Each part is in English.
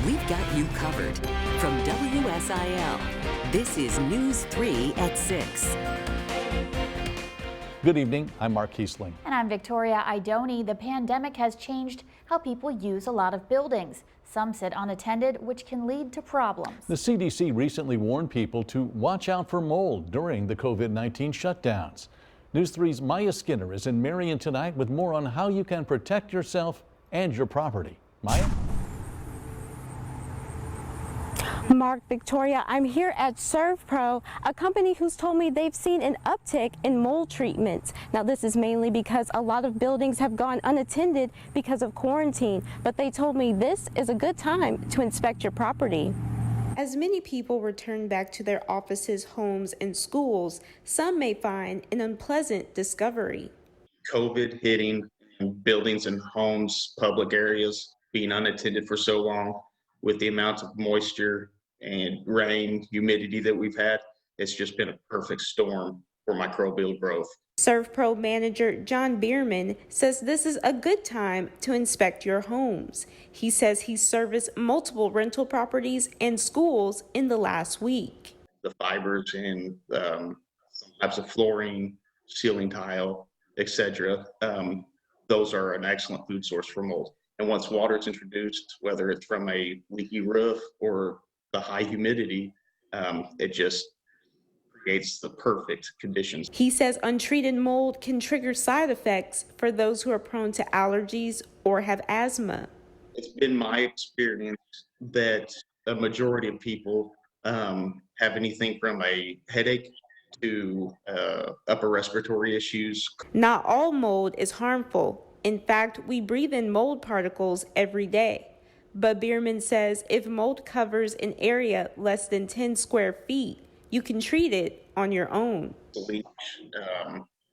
we've got you covered. From WSIL, this is News 3 at 6. Good evening, I'm Mark Kiesling. And I'm Victoria Idoni. The pandemic has changed how people use a lot of buildings. Some sit unattended, which can lead to problems. The CDC recently warned people to watch out for mold during the COVID-19 shutdowns. News 3's Maya Skinner is in Marion tonight with more on how you can protect yourself and your property. Maya? Mark, Victoria, I'm here at ServPro, a company who's told me they've seen an uptick in mold treatments. Now, this is mainly because a lot of buildings have gone unattended because of quarantine, but they told me this is a good time to inspect your property. As many people return back to their offices, homes, and schools, some may find an unpleasant discovery. COVID hitting buildings and homes, public areas being unattended for so long, with the amount of moisture and rain, humidity that we've had, it's just been a perfect storm for microbial growth. ServPro manager John Bierman says this is a good time to inspect your homes. He says he serviced multiple rental properties and schools in the last week. The fibers and some types of flooring, ceiling tile, etc. Those are an excellent food source for mold. And once water is introduced, whether it's from a leaky roof or the high humidity, it just creates the perfect conditions. He says untreated mold can trigger side effects for those who are prone to allergies or have asthma. It's been my experience that a majority of people have anything from a headache to upper respiratory issues. Not all mold is harmful. In fact, we breathe in mold particles every day. But Bierman says if mold covers an area less than 10 square feet, you can treat it on your own. Bleach,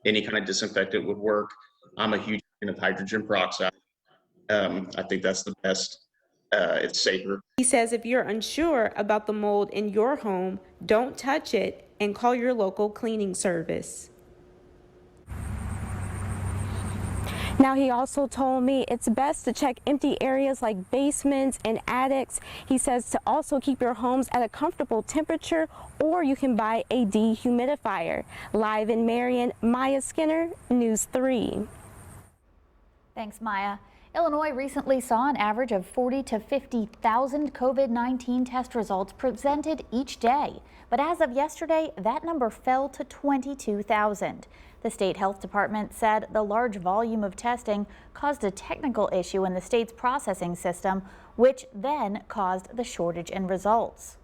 any kind of disinfectant would work. I'm a huge fan of hydrogen peroxide. I think that's the best. It's safer. He says if you're unsure about the mold in your home, don't touch it and call your local cleaning service. Now, he also told me it's best to check empty areas like basements and attics. He says to also keep your homes at a comfortable temperature, or you can buy a dehumidifier. Live in Marion, Maya Skinner, News 3. Thanks, Maya. Illinois recently saw an average of 40 to 50,000 COVID-19 test results presented each day. But as of yesterday, that number fell to 22,000. The state health department said the large volume of testing caused a technical issue in the state's processing system, which then caused the shortage in results.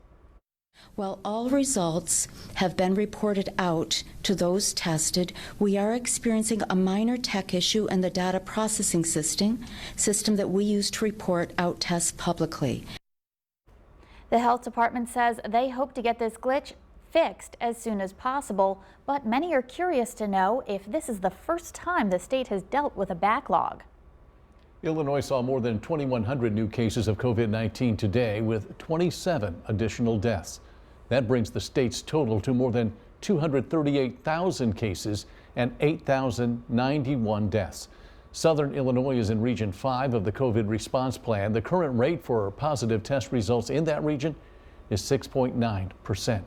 Well, all results have been reported out to those tested. We are experiencing a minor tech issue in the data processing system that we use to report out tests publicly. The health department says they hope to get this glitch fixed as soon as possible, but many are curious to know if this is the first time the state has dealt with a backlog. Illinois saw more than 2,100 new cases of COVID-19 today, with 27 additional deaths. That brings the state's total to more than 238,000 cases and 8,091 deaths. Southern Illinois is in Region 5 of the COVID response plan. The current rate for positive test results in that region is 6.9%.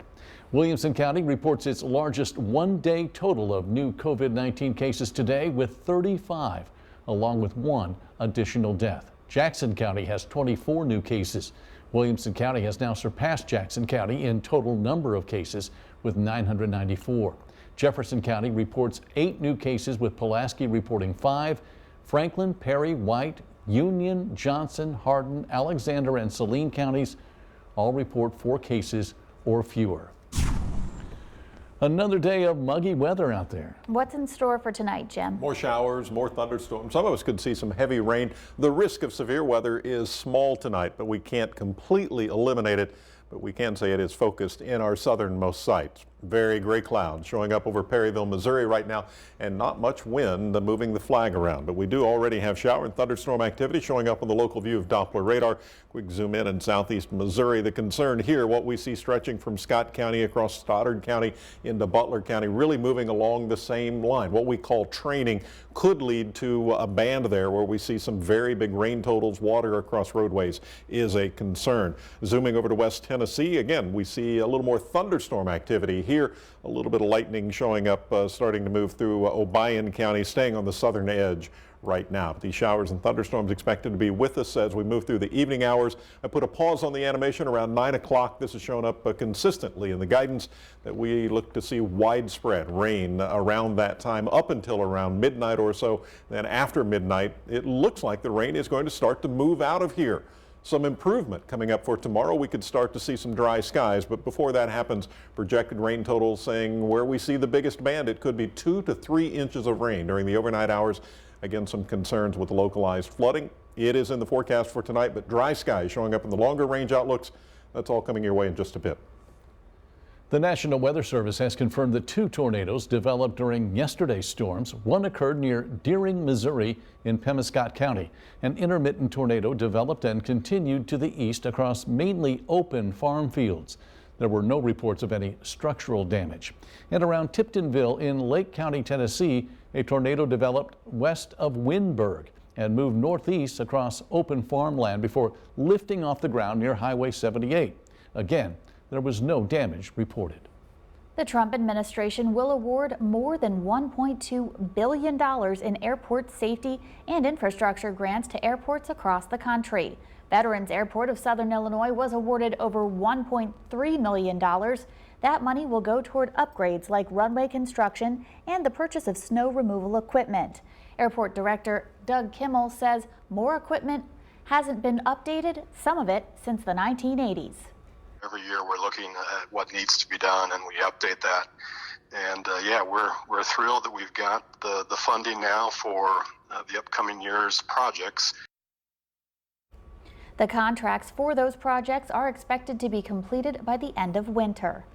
Williamson County reports its largest one-day total of new COVID-19 cases today, with 35, along with 1 additional death. Jackson County has 24 new cases. Williamson County has now surpassed Jackson County in total number of cases with 994. Jefferson County reports 8 new cases, with Pulaski reporting 5. Franklin, Perry, White, Union, Johnson, Hardin, Alexander, and Saline counties all report 4 cases or fewer. Another day of muggy weather out there. What's in store for tonight, Jim? More showers, more thunderstorms. Some of us could see some heavy rain. The risk of severe weather is small tonight, but we can't completely eliminate it. But we can say it is focused in our southernmost sites. Very gray clouds showing up over Perryville, Missouri right now, and not much wind moving the flag around. But we do already have shower and thunderstorm activity showing up on the local view of Doppler radar. Quick zoom in southeast Missouri. The concern here, what we see stretching from Scott County across Stoddard County into Butler County, really moving along the same line. What we call training could lead to a band there where we see some very big rain totals. Water across roadways is a concern. Zooming over to West Tennessee, again, we see a little more thunderstorm activity here. A little bit of lightning showing up, starting to move through Obion County, staying on the southern edge right now. These showers and thunderstorms expected to be with us as we move through the evening hours. I put a pause on the animation around 9 o'clock. This has shown up consistently in the guidance that we look to see widespread rain around that time up until around midnight or so. Then after midnight, it looks like the rain is going to start to move out of here. Some improvement coming up for tomorrow. We could start to see some dry skies, but before that happens, projected rain totals saying where we see the biggest band, it could be 2 to 3 inches of rain during the overnight hours. Again, some concerns with localized flooding. It is in the forecast for tonight, but dry skies showing up in the longer range outlooks. That's all coming your way in just a bit. The National Weather Service has confirmed that 2 tornadoes developed during yesterday's storms. One occurred near Deering, Missouri in Pemiscot County. An intermittent tornado developed and continued to the east across mainly open farm fields. There were no reports of any structural damage. And around Tiptonville in Lake County, Tennessee, a tornado developed west of Windberg and moved northeast across open farmland before lifting off the ground near Highway 78. Again, there was no damage reported. The Trump administration will award more than $1.2 billion in airport safety and infrastructure grants to airports across the country. Veterans Airport of Southern Illinois was awarded over $1.3 million. That money will go toward upgrades like runway construction and the purchase of snow removal equipment. Airport Director Doug Kimmel says more equipment hasn't been updated, some of it since the 1980s. Every year we're looking at what needs to be done and we update that. And yeah, we're thrilled that we've got the funding now for the upcoming year's projects. The contracts for those projects are expected to be completed by the end of winter.